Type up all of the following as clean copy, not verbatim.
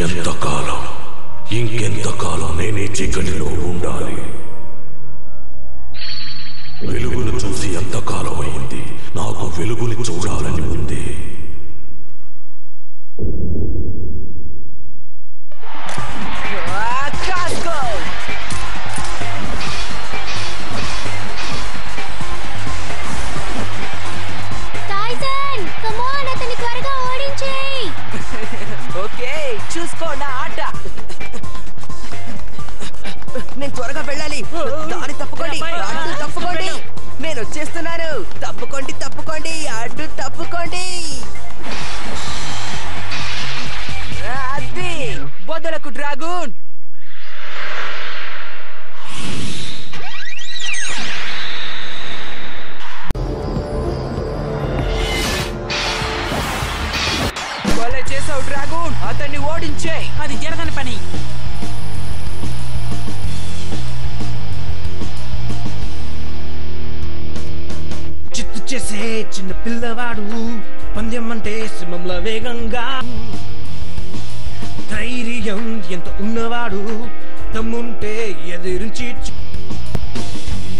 ఎంతకాలం ఇంకెంతకాలం నేనే చీకటిలో ఉండాలి? వెలుగును చూసి ఎంతకాలం అయింది? నాకు వెలుగుని చూడాలని ఉంది. చూసుకో నా ఆట. నేను త్వరగా వెళ్ళాలి. దారి తప్పుకోండి, అడ్డు తప్పుకోండి. నేను వచ్చేస్తున్నాను. తప్పుకోండి తప్పుకోండి, అడ్డు తప్పుకోండి. అది వదలకు డ్రాగూన్. చేసావు డ్రాగూన్, అతన్ని ఓడించే. అది జరగని పని. చిత్తు చేసే చిన్న పిల్లవాడు, పందెం అంటే సింహంలో వేగంగా. ధైర్యం ఎంత ఉన్నవాడు, దమ్ముంటే ఎదురించి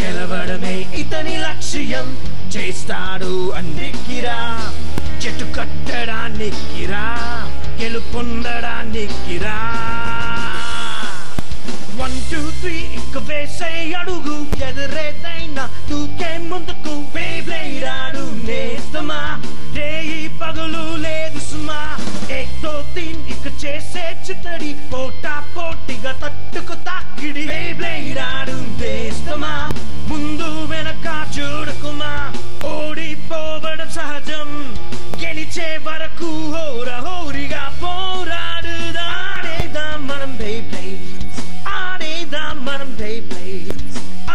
గెలవడమే ఇతని లక్ష్యం. చేస్తాడు అన్నికిరా, చెట్టు కట్టడానికిరా, గెలుపొందడానికిరా. 1 2 3 ఇక వేసే అడుగు, ఎదురేదైనా దూకే ముందుకు. బేబ్లేడాడు నేస్తమా, రేయి పగలు లేదు సుమా. 1 2 3 ఇక చేసే చిత్తడి, పోటా పోటీగా తట్టుకు తాకిడి. బేబ్లేడాడు నేస్తమా, ముందు వెనక చూడకుమా. ఓడిపోవడం సహజం, గెలిచే వరకు హోరా హోరిగా పోరాడుదా. ఆడేదాం మనం బేబ్లేడ్, ఆడేదాం మనం బేబ్లేడ్,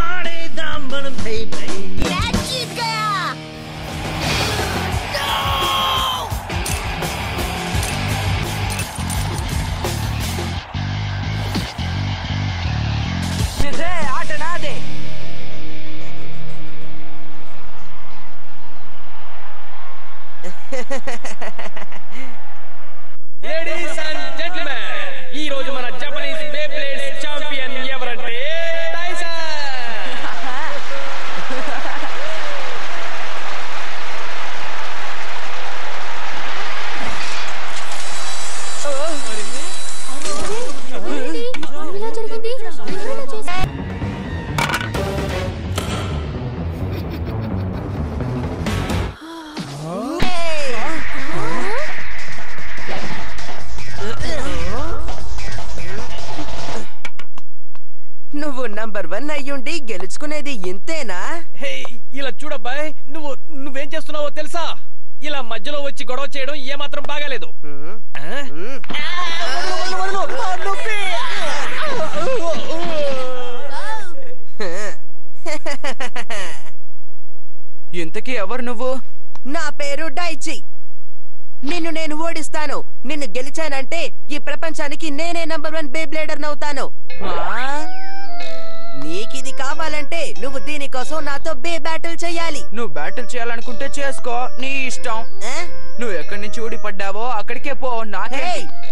ఆడేదాం మనం బేబ్లేడ్. ఆట నాదే. లేడీస్ అండ్ జెంటిల్మెన్, ఈ రోజు మన జపనీస్ బేబ్లేడ్స్ ఛాంపియన్ ఎవరంటే టైసన్. నువ్వు నంబర్ 1 అయ్యుండి గెలుచుకునేది ఇంతేనా? హే, ఇలా చూడబ్బాయ్, నువ్వేం చేస్తున్నావో తెలుసా? ఇలా మధ్యలో వచ్చి గొడవ చేయడం ఏమాత్రం బాగాలేదు. ఇంతకీ ఎవరు నువ్వు? నా పేరు డైచి. నిన్ను నేను ఓడిస్తాను. నిన్ను గెలిచానంటే ఈ ప్రపంచానికి నేనే నంబర్ 1 బేబ్లేడర్ నవుతాను. నీకిది కావాలంటే నువ్వు దీనికోసం నాతో బ్యాటిల్ చెయ్యాలి. నువ్వు బ్యాటిల్ చేయాలనుకుంటే చేసుకో, నీ ఇష్టం. నువ్వు ఎక్కడి నుంచి ఊడిపడ్డావో అక్కడికే పో. నాకే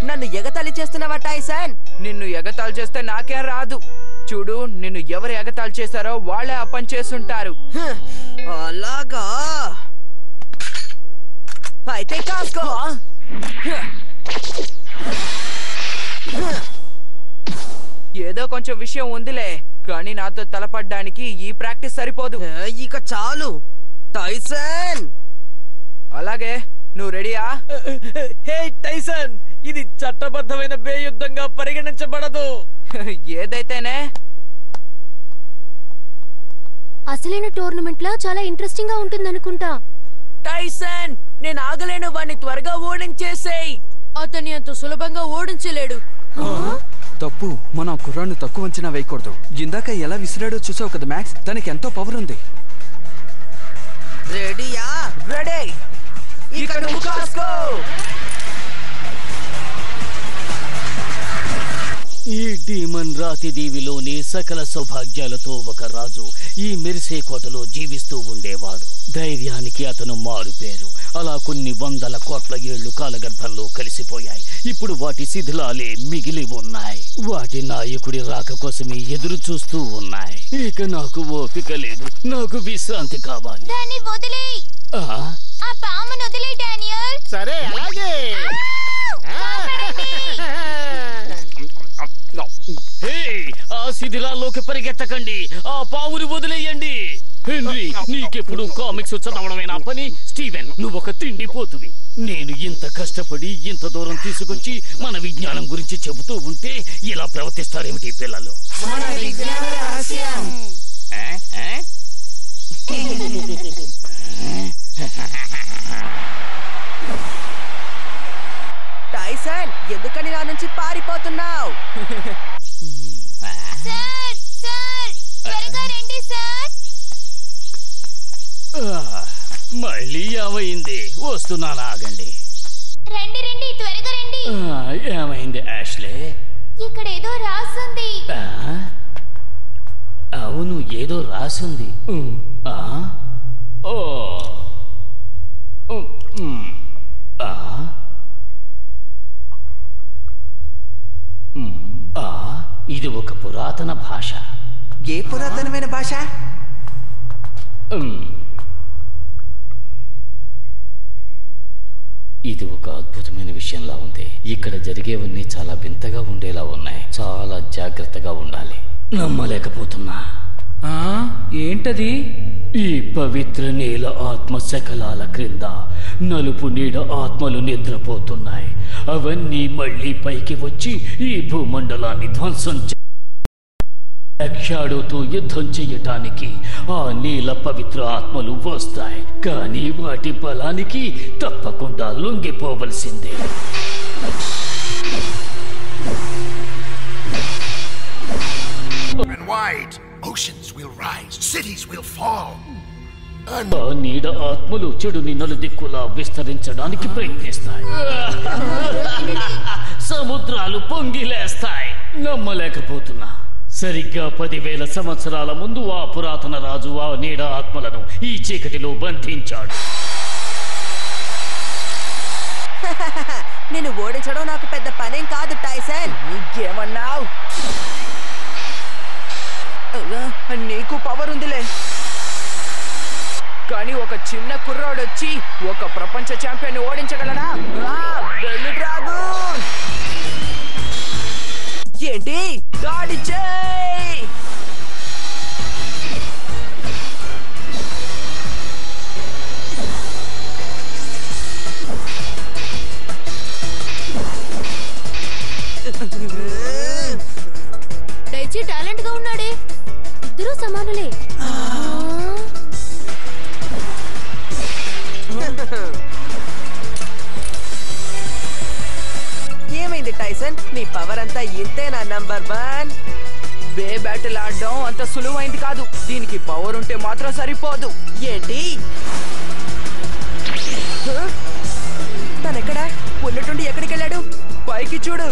నన్ను ఎగతాళి చేస్తున్నావా టైసన్? నిన్ను ఎగతాళి చేస్తే నాకేం రాదు. చూడు, నిన్ను ఎవరు ఎగతాళి చేశారో వాళ్ళే ఆ పని చేస్తుంటారు. అలాగా అయితే కాసుకో. ఏదో కొంచెం విషయం ఉందిలే, కానీ నాతో తలపడ్డానికి ఈ ప్రాక్టీస్ సరిపోదు. ఇక చాలు టైసన్. అలాగే, నువ్వు రెడీయా? హే టైసన్, ఇది చట్టబద్ధమైన బేయుద్ధంగా పరిగణించబడదు. ఏదైతేనే అసలైన టోర్నమెంట్ లా చాలా ఇంట్రెస్టింగ్ గా ఉంటుందనుకుంటా. టైసన్, నేను ఆగలేను. వాడిని త్వరగా ఓడించేసేయ్. అతన్ని అంత సులభంగా ఓడించలేడు. తప్పు, మనం కుర్రాన్ని తక్కువ అంచనా వేయకూడదు. ఇందాక ఎలా విసిరాడో చూసావు కదా మ్యాక్స్, తనకి ఎంతో పవర్ ఉంది. రెడీయా? రెడీ. ఇక నువ్వు కాసుకో. ఈ డీమన్ రాతి దీవిలోని సకల సౌభాగ్యాలతో ఒక రాజు ఈ మెరిసే కోటలో జీవిస్తూ ఉండేవాడు. ధైర్యానికి అతను మారుపేరు. అలా కొన్ని వందల కోట్ల ఏళ్లు కాలగర్భంలో కలిసిపోయాయి. ఇప్పుడు వాటి శిథిలాలే మిగిలి ఉన్నాయి. వాటి నాయకుడి రాక కోసమే ఎదురు చూస్తూ ఉన్నాయి. ఇక నాకు ఓపిక లేదు. నాకు విశ్రాంతి కావాలి. దాన్ని వదిలేయ్. ఆ పామును వదిలేయ్ డానియల్. సరే అలాగే. ఆ శిథిలాల్లోకి పరిగెత్తకండి. ఆ పావుని వదిలేయండి. హెన్రీ, నీకెప్పుడు కామిక్స్ చదవడమేనా పని? స్టీవెన్, నువ్వొక తిండిపోతువి. నేను ఇంత కష్టపడి ఇంత దూరం తీసుకొచ్చి మన విజ్ఞానం గురించి చెబుతూ ఉంటే ఇలా ప్రవర్తిస్తారేమిటి పిల్లలు? టైసన్, ఎందుకని నా నుంచి పారిపోతున్నావు? సార్ సార్ త్వరగా రండి సార్. మళ్ళీ ఏమైంది? వస్తున్నాను, ఆగండి. రండి రండి త్వరగా రండి. ఏమైంది యాష్లే? ఇక్కడ ఏదో రాసుంది. అవును, ఏదో రాసుంది. ఓ ఇది ఒక పురాతన భాష. ఏ పురాతనమైన భాష? ఇది ఒక అద్భుతమైన విషయంలా ఉంది. ఇక్కడ జరిగేవన్నీ చాలా వింతగా ఉండేలా ఉన్నాయి. చాలా జాగ్రత్తగా ఉండాలి. నమ్మలేకపోతున్నా. ఏంటది? ఈ పవిత్ర నేల ఆత్మ శకలాల క్రింద నలుపు నీడ ఆత్మలు నిద్రపోతున్నాయి. అవన్నీ మళ్ళీ పైకి వచ్చి ఈ భూమండలాన్ని ధ్వంసం షాడోతో యుద్ధం చెయ్యటానికి ఆ నీల పవిత్ర ఆత్మలు వస్తాయి. కానీ వాటి బలానికి తప్పకుండా లొంగిపోవలసిందే. And wide oceans will rise, cities will fall. ఆ నీడ ఆత్మలు చెడుని నలుదిక్కులా విస్తరించడానికి ప్రయత్నిస్తాయి. సముద్రాలు పొంగిలేస్తాయి. నమ్మలేకపోతున్నా. సరిగ్గా 10,000 సంవత్సరాల ముందు ఆ పురాతన రాజు ఆ నీడ ఆత్మలను ఈ చీకటిలో బంధించాడు. నేను ఓడించడం నాకు పెద్ద పనేం కాదు టైసన్. ఇంకేమన్నావు? నీకు పవర్ ఉందిలే, కానీ ఒక చిన్న కుర్రాడొచ్చి ఒక ప్రపంచ ఛాంపియన్ ఓడించగలడా? వెళ్ళు డ్రాగన్. ఏంటి? దాడి చేయి. డైచీ టాలెంట్ గా ఉన్నాడే. ఇద్దరూ సమానులే. ఏమైంది టైసన్? నీ పవర్ అంతా ఇంతేనా నంబర్ 1? బే బ్యాటిల్ ఆడడం అంత సులువైంది కాదు. దీనికి పవర్ ఉంటే మాత్రం సరిపోదు. ఏంటి? తనెక్కడా? ఉన్నట్టుండి ఎక్కడికి వెళ్ళాడు? పైకి చూడు.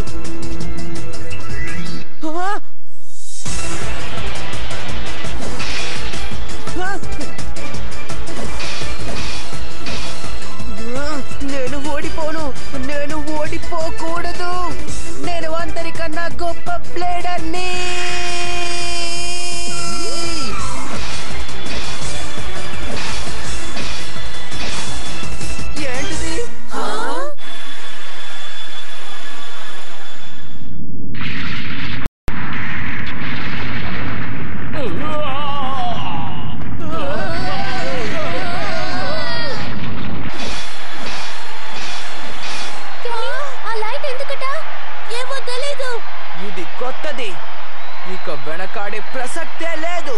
నేను ఓడిపోను. నేను ఓడిపోకూడదు. నేను అందరికన్నా గొప్ప ప్లేడర్ని. ఏంటిది? ఇది కొత్తది. ఇక వెనకాడే ప్రసక్తే లేదు.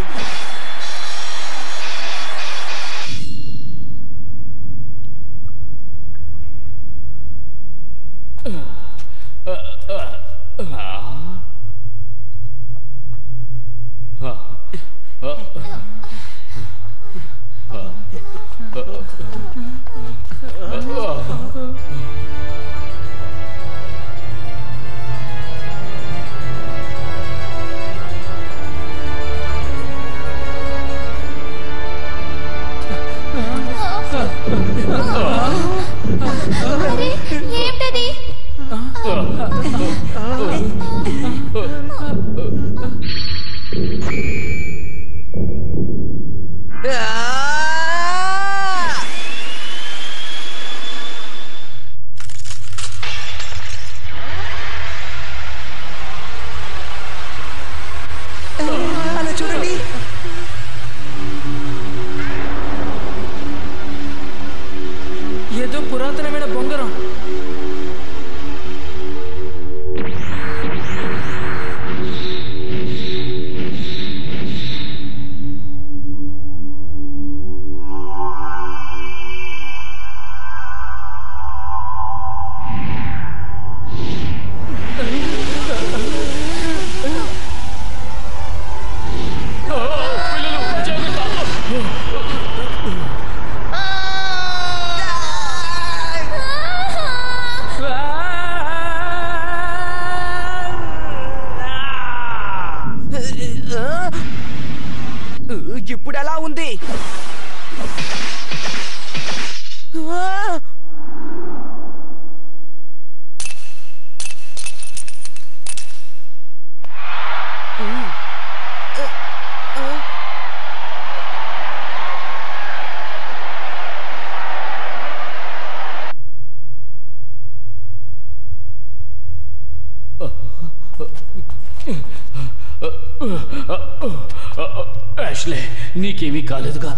యాష్లే నీకేమీ కాలేదుగా?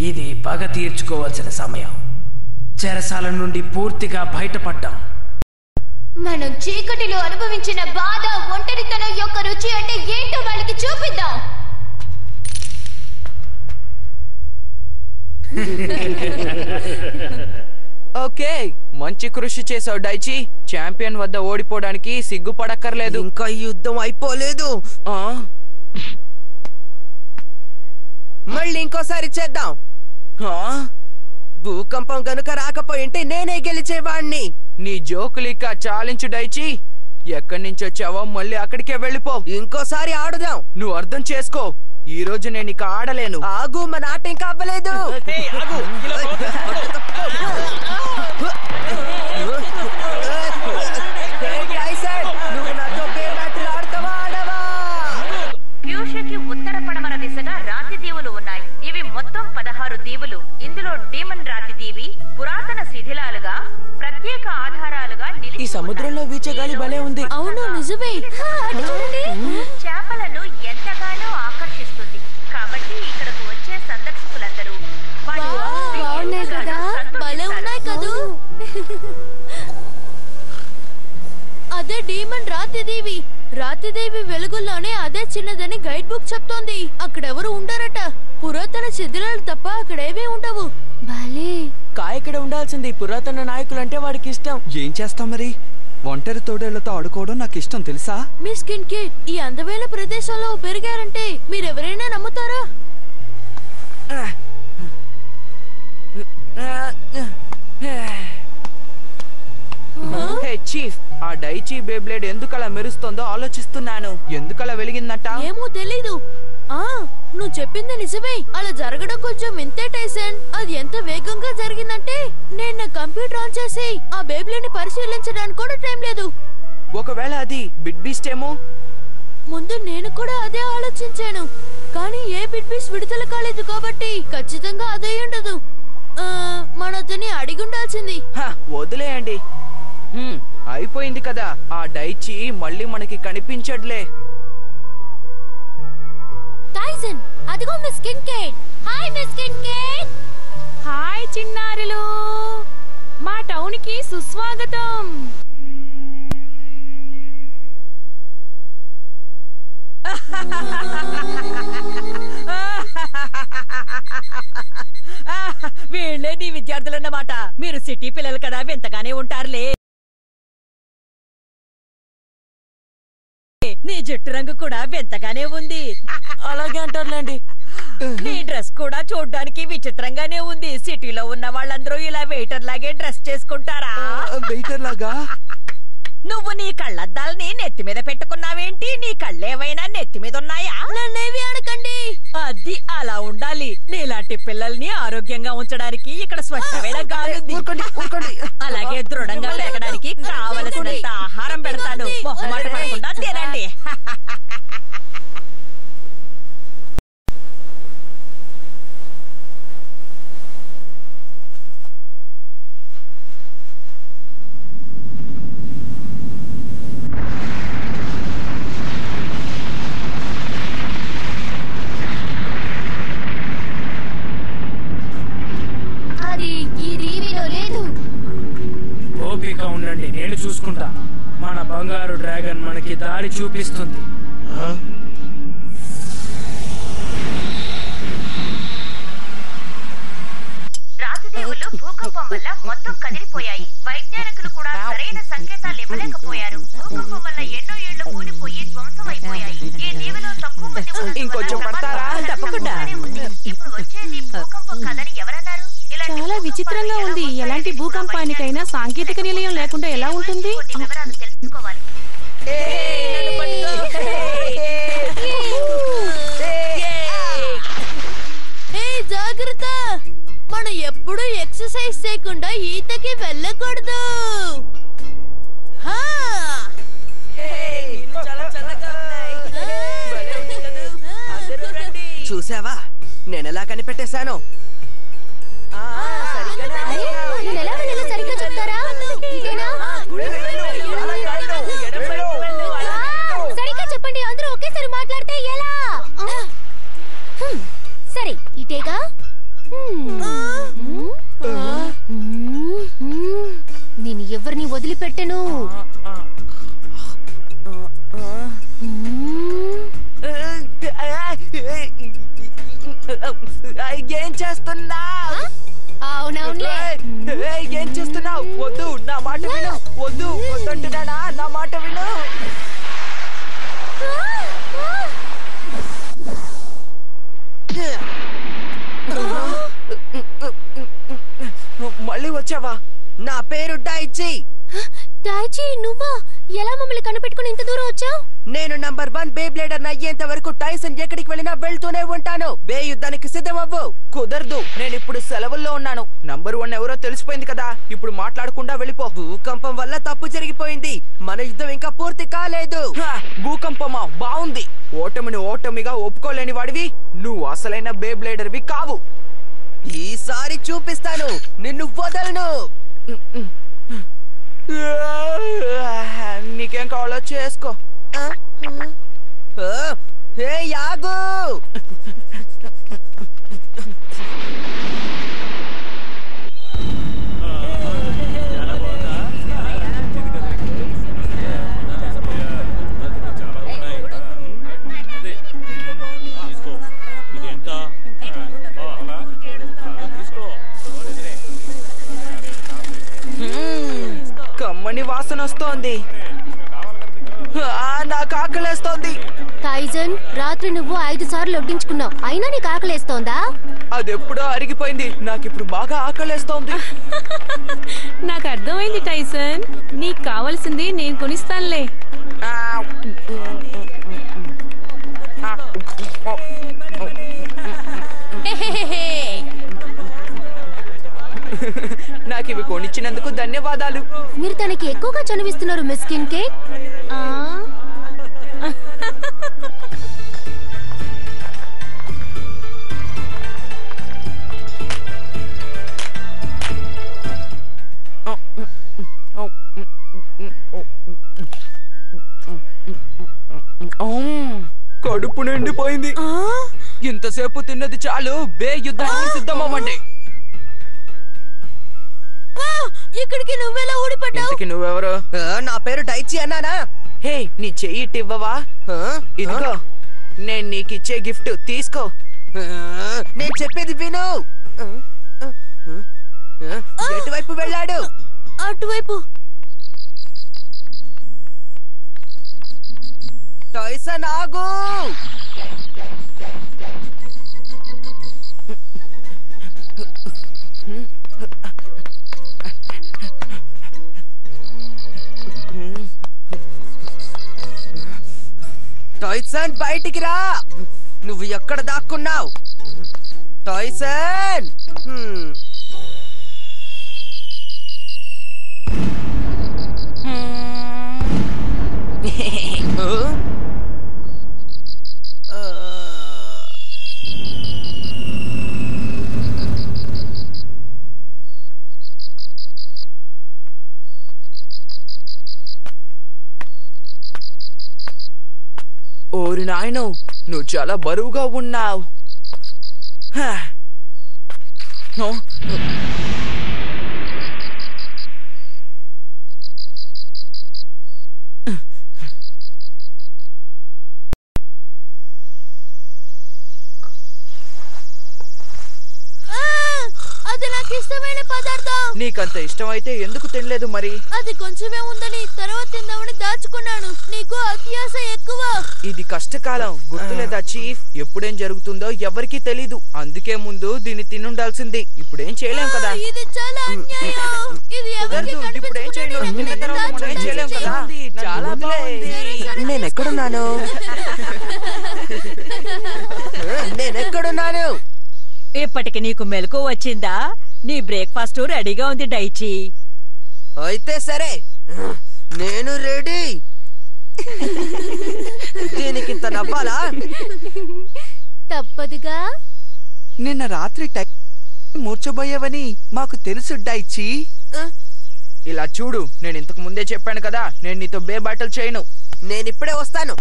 ఇది పగ తీర్చుకోవాల్సిన సమయం. చెరసాల నుండి పూర్తిగా బయటపడ్డాం. మనం చీకటిలో అనుభవించిన బాధ, ఒంటరితనం యొక్క రుచి అంటే ఏంటో వాళ్ళకి చూపిద్దాం. ఓకే, మంచి కృషి చేసావు డైచి. ఛాంపియన్ వద్ద ఓడిపోవడానికి సిగ్గుపడక్కర్లేదు. ఇంకా యుద్ధం అయిపోలేదు. మళ్ళీ ఇంకోసారి చేద్దాం. భూకంపం గనుక రాకపోయింటే నేనే గెలిచేవాణ్ణి. నీ జోకులు ఇక చాలించు డైచి. ఎక్కడి నుంచి వచ్చావో మళ్ళీ అక్కడికే వెళ్ళిపో. ఇంకోసారి ఆడుదాం. నువ్వు అర్థం చేసుకో, ఈ రోజు నేను ఇక ఆడలేను. ఆగు, మన ఆట ఇంకా అవ్వలేదు. నువ్వు నాతో బ్యాటిల్ ఆడతావా ఆడవా? ఫ్యూషకి ఉత్తర పడమర దిశగా రాతి దీవులు ఉన్నాయి. ఇవి మొత్తం 16 దీవులు. ఇందులో డీమన్ రాతి దీవి పురాతన శిథిలాలుగా ప్రత్యేక ఆధారాలుగా ఈ సముద్రంలో వీచే గాలి భలే ఉంది. అవును, నిజమే. చేపలను ఎంతగానో ఆకర్షిస్తుంది. కాబట్టి ఇక్కడకు వచ్చే సందర్శకులందరూ బాగున్నాయి కదా, భలే ఉన్నాయి కదూ. అదే డీమన్ రాతిదేవి. రాతిదేవి వెలుగుల్లోనే అదే చిన్నదని గైడ్ బుక్ చెప్తోంది. అక్కడెవరు ఉండరట. పురాతన శిథిలాలు తప్ప అక్కడేవీ ఉండవు. భలే. కాయ ఇక్కడ ఉండాల్సింది. పురాతన నాయకులు అంటే వాడికి ఇష్టం. ఏం చేస్తాం మరి? ఒంటరి తోడేళ్లతో ఆడుకోవడం నాకు ఇష్టం తెలుసా? మీ స్కిన్ కిడ్ ఈ అందమైన ప్రదేశంలో పెరిగారంటే మీరెవరైనా నమ్ముతారా? హే చీఫ్, ఆ డైచి బేబ్లేడ్ ఎందుకలా మెరుస్తుందో ఆలోచిస్తున్నాను. ఎందుకలా వెలిగిందట? ఏమో తెలీదు. నువ్వు చెప్పింది నిజమే. అలా జరగడం కొంచెం వింతే టైసన్. అది ఎంత వేగంగా జరిగిందంటే నేను నా కంప్యూటర్ ఆన్ చేసి ఆ బేబ్లేడ్ని పరిశీలించడానికి కూడా టైం లేదు. ఒకవేళ అది బిగ్ బీస్ట్ ఏమో? ముందు నేను కూడా అదే ఆలోచించాను, కానీ ఏ బిగ్ బీస్ట్ విడుదల కాలేదు కాబట్టి ఖచ్చితంగా అదే ఉండదు. మన అతన్ని అడిగి ఉండాల్సింది. వదిలేయండి. అయిపోయింది కదా. ఆ డైచి మళ్ళీ మనకి కనిపించట్లే. టైసన్, అదిగో miss skin kid. Hi miss skin kid. Hi చిన్నారులు, మా టౌన్ కి సుస్వాగతం. వీళ్ళే నీ విద్యార్థులన్నమాట. మీరు సిటీ పిల్లలు కదా, వింతగానే ఉంటారులే. నీ జుట్టు రంగు కూడా వింతగానే ఉంది. అలాగే అంటారులేండి. నీ డ్రెస్ కూడా చూడ్డానికి విచిత్రంగానే ఉంది. సిటీలో ఉన్న వాళ్ళందరూ ఇలా వెయిటర్ లాగే డ్రెస్ చేసుకుంటారా? వెయిటర్ లాగా? నువ్వు నీ కళ్ళద్దాలని నెత్తి మీద పెట్టుకున్నావేంటి? నీ కళ్ళేవైనా నెత్తి మీద ఉన్నాయా? నన్నేవి అడగండి. అది అలా ఉండాలి. నీలాంటి పిల్లల్ని ఆరోగ్యంగా ఉంచడానికి ఇక్కడ స్వచ్ఛమైన గాలి ఉంది. అలాగే దృఢంగా పెరగడానికి కావలసినంత ఆహారం పెడతాను. మొహమాట పడకుండా తినండి. ఓపిక ఉండండి, నేను చూసుకుంటా. మన బంగారు డ్రాగన్ మనకి దారి చూపిస్తుంది. రాతిదేవులు భూకంపం వల్ల మొత్తం కదిలిపోయాయి. వైజ్ఞానికులు కూడా సరైన సంకేతాలు ఇవ్వలేకపోయారు. భూకంపం వల్ల ఎన్నో ఏళ్లు కూలిపోయి ధ్వంసం అయిపోయాయి. ఈ దీవిలో తక్కువ మంది ఇంకొంచెం పడతారా? తప్పకుండా. ఇప్పుడు వచ్చేది భూకంపం కాదని ఎవరన్నారు? చాలా విచిత్రంగా ఉంది. ఎలాంటి భూకంపానికైనా సాంకేతిక నిలయం లేకుండా ఎలా ఉంటుంది? వివరాలు తెలుసుకోవాలి. చూసావా నేనెలా కనిపెట్టేశాను? నేను ఎలా వెళ్ళాలో సరిగ్గా చెప్తారా? ఇదేనా? సరిగ్గా చెప్పండి. అందరూ ఒకేసారి మాట్లాడితే ఎలా? సరే ఇటేగా. నేను ఎవరిని వదిలిపెట్టను. ఏం చేస్తున్నావు? అవునవునులే. ఏం చేస్తున్నావు? వద్దు, నా మాట విను. వద్దు వద్దంటున్నానా? నా మాట విను. మళ్ళీ వచ్చావా? నా పేరు డైచి. డైచి నువ్వా? ఎలా మమ్మల్ని కనిపెట్టుకుని ఇంత దూరం వచ్చావు? నేను నంబర్ 1 బే బ్లేడర్ అయ్యేంత వరకు టైసన్ ఎక్కడికి వెళ్ళినా వెళ్తూనే ఉంటాను. బే యుద్ధానికి సిద్ధమవ్వు. కుదరదు, నేను ఇప్పుడు సెలవుల్లో ఉన్నాను. నంబర్ 1 ఎవరో తెలిసిపోయింది కదా, ఇప్పుడు మాట్లాడకుండా వెళ్ళిపో. భూకంపం వల్ల తప్పు జరిగిపోయింది. మన యుద్ధం ఇంకా పూర్తి కాలేదు. భూకంపమా? బాగుంది. ఓటమిని ఓటమిగా ఒప్పుకోలేని వాడివి నువ్వు అసలైన బే బ్లేడర్వి కావు. ఈసారి చూపిస్తాను, నిన్ను వదలను. నీకేం కావాలో చేసుకో. యాగు కమ్మని వాసన వస్తోంది. నాకు ఆకలేస్తోంది. టైసన్, రాత్రి నువ్వు 5 సార్లు వడ్డించుకున్నావు, అయినా నీకు ఆకలేస్తోందా? అదెప్పుడో అరిగిపోయింది. నాకిప్పుడు బాగా ఆకలేస్తోంది. నాకు అర్థమైంది టైసన్, నీకు కావాల్సింది నేను కొనిస్తానులే. నాకు ఇవి కొనిచ్చినందుకు ధన్యవాదాలు. మీరు తనకి ఎక్కువగా చనువిస్తున్నారు మిస్కిన్ కేక్. కడుపు నిండిపోయింది. ఇంతసేపు తిన్నది చాలు. బే యుద్ధానికి సిద్ధమవ్వండి. ఇక్కడికి నువ్వెలా ఊడిపడ్డావు? నువ్వెవరు? నా పేరు డైచి అన్నానా? హే, నీ చెయ్యి ఇవ్వవా? ఇదిగో నేను నీకిచ్చే గిఫ్ట్ తీసుకో. నేను చెప్పేది విను. ఎటువైపు వెళ్ళాడు? అటువైపు. టైసన్ ఆగు. టైసన్ బయటికి రా. నువ్వు ఎక్కడ దాక్కున్నావు? టైసన్. ఓరి నాయనో, నువ్వు చాలా బరువుగా ఉన్నావు. అది నాకు ఇష్టమైన పదార్థం. నీకంత ఇష్టమైతే ఎందుకు తినలేదు మరి? అది కొంచెమే ఉందని తర్వాత తిందామని దాచుకున్నాను. నీకు అత్యాశ ఎక్కువ. ఇది కష్టకాలం, గుర్తులేదా చీఫ్? ఎప్పుడేం జరుగుతుందో ఎవరికీ తెలీదు. అందుకే ముందు దీన్ని తినుండాల్సింది. ఇప్పుడేం చేయలేం కదా. ఇది చాలా అన్యాయం. ఇది ఎవరికీ ఇప్పుడేం చేయలేం. తిన్న తర్వాత మనం ఏం చేయలేం కదా. చాలా బాగుంది. నేనెక్కడున్నాను? నేనెక్కడున్నాను? ఇప్పటికి నీకు మెలకు వచ్చిందా? నీ బ్రేక్ఫాస్ట్ రెడీగా ఉంది డైచి. అయితే సరే, నేను రెడీ. దీనికింత నవ్వాలా? తప్పదుగా. నిన్న రాత్రి మూర్చబోయేవని మాకు తెలుసు డైచి. ఇలా చూడు, నేను ఇంతకు ముందే చెప్పాను కదా, నేను నీతో బే బ్యాటిల్ చేయను. నేనిప్పుడే వస్తాను.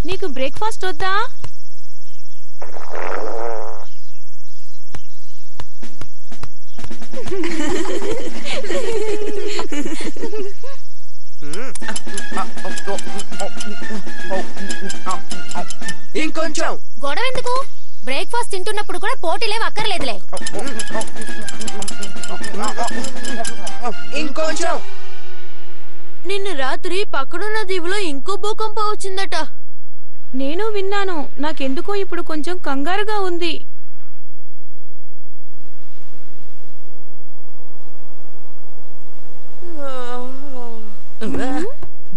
నీకు బ్రేక్ఫాస్ట్ వద్దా? ఇంకొంచెం. గొడవ ఎందుకు? బ్రేక్ఫాస్ట్ తింటున్నప్పుడు కూడా పోటీలేం అక్కర్లేదులే. ఇంకొంచెం. నిన్న రాత్రి పక్కనున్న దీవులో ఇంకో భూకంపం వచ్చిందట. నేను విన్నాను. నాకెందుకో ఇప్పుడు కొంచెం కంగారుగా ఉంది.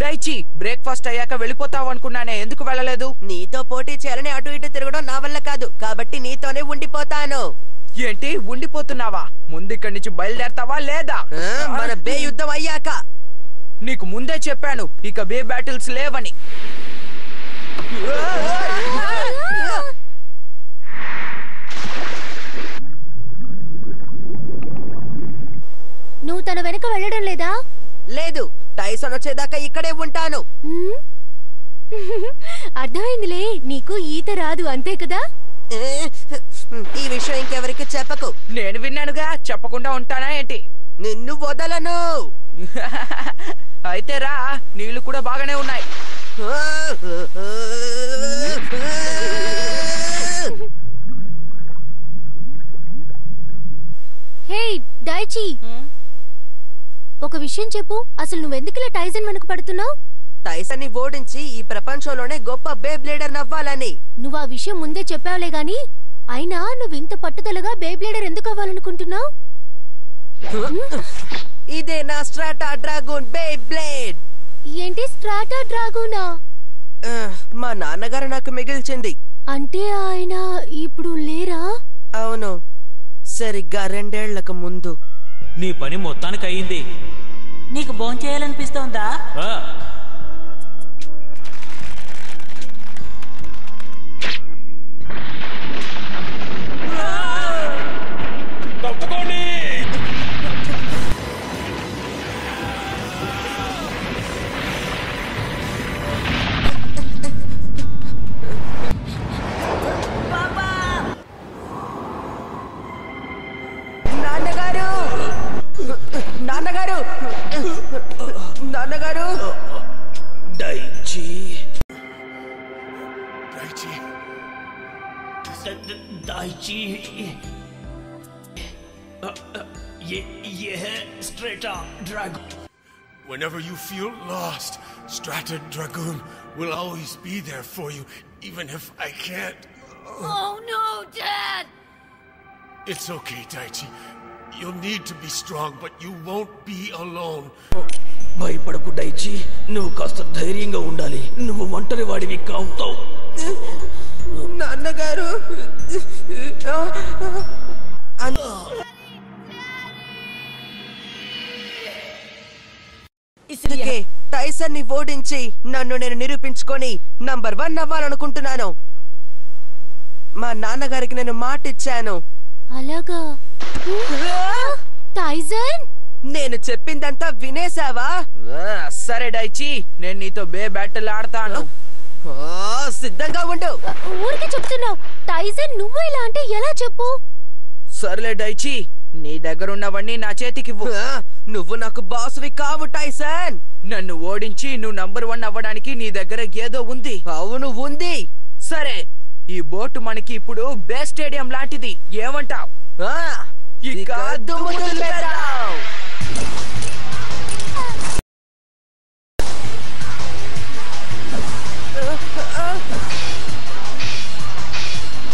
డైచి, బ్రేక్ఫాస్ట్ అయ్యాక వెళ్ళిపోతావు అనుకున్నానే, ఎందుకు వెళ్ళలేదు? నీతో పోటీ చేయాలని అటు ఇటు తిరగడం నా వల్ల కాదు, కాబట్టి నీతోనే ఉండిపోతాను. ఏంటి ఉండిపోతున్నావా? ముందు ఇక్కడి నుంచి బయలుదేరతావా లేదా? మన బే యుద్ధం అయ్యాక. నీకు ముందే చెప్పాను ఇక బే బ్యాటిల్స్ లేవని. నువ్వు తన వెనక వెళ్ళడం లేదా? లేదు, టైసన్ వచ్చేదాకా ఇక్కడే ఉంటాను. అర్థమైందిలే, నీకు ఈత రాదు అంతే కదా. ఈ విషయం ఇంకెవరికి చెప్పకు. నేను విన్నానుగా, చెప్పకుండా ఉంటానా ఏంటి? నిన్ను వదలను. అయితే రా, నీళ్లు కూడా బాగానే ఉన్నాయి. హే డైచి, ఒక విషయం చెప్పు, అసలు నువ్వెందుకులా టైసన్ వెనక పడుతున్నావు? టైసన్ ని ఓడించి ఈ ప్రపంచంలోనే గొప్ప బే బ్లేడర్ నవ్వాలని. నువ్వు ఆ విషయం ముందే చెప్పావులే గాని, అయినా నువ్వు ఇంత పట్టుదలగా బే బ్లేడర్ ఎందుకు అవ్వాలనుకుంటున్నావు? ఇదే నా స్ట్రాటా డ్రాగూన్ బే బ్లేడ్. ఏంటి స్ట్రాటా డ్రాగూనా? మా నాన్నగారు నాకు మిగిల్చింది. అంటే ఆయన ఇప్పుడు లేరా? అవును, సరిగ్గా 2 ఏళ్లకు ముందు. నీ పని మొత్తానికి అయ్యింది. నీకు భోంచేయాలనిపిస్తోందా? తప్పుకోండి. నాన్నగారు, నాన్నగారు, నాన్నగారు. Daiichi, Daichi. दाइची ये है strata dragon. Whenever you feel lost, Strata Dragoon will always be there for you, even if I can't. Oh no, Dad! It's okay, Daichi. You'll need to be strong, but you won't be alone. భయపడకు Daiichi, నువ్వు కాస్త ధైర్యంగా ఉండాలి. నువ్వు ఒంటరి వాడివి కావుతావు. నాన్నగారు, అందుకే టైసన్ ని ఓడించి నన్ను నేను నిరూపించుకొని నంబర్ 1 అవ్వాలనుకుంటున్నాను. మా నాన్నగారికి నేను మాటిచ్చాను. అలాగా? టైసన్, నేను చెప్పిందంతా వినేసావా? సరే డైచి, నేను నీతో బే బ్యాటిల్ ఆడతాను. సిద్ధంగా ఉండు. ఊరికే చెప్తున్నావు. టైసన్ నువ్వు ఇలా అంటే ఎలా చెప్పు? సర్లే డైచి, నీ దగ్గరున్నవన్నీ నా చేతికివ్వు. నువ్వు నాకు బాసువి కావు టైసన్. నన్ను ఓడించి నువ్వు నంబర్ 1 అవ్వడానికి నీ దగ్గర ఏదో ఉంది. అవును, ఉంది. సరే, ఈ బోటు మనకి ఇప్పుడు బే స్టేడియం లాంటిది. ఏమంటావ్? ఇక దుమ్ము దులిపేద్దాం.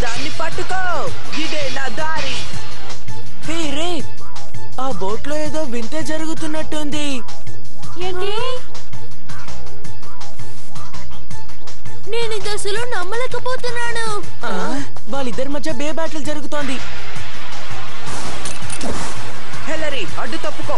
దాన్ని పట్టుకో, ఇదే నా దారి. రే, ఆ బోట్లో ఏదో వింతే జరుగుతున్నట్టుంది. ఏంటి? నేను ఇది అసలు నమ్మలేకపోతున్నాను. వాళ్ళిద్దరి మధ్య బే బ్యాటిల్ జరుగుతోంది. హెలరీ, అడ్డు తప్పుకో.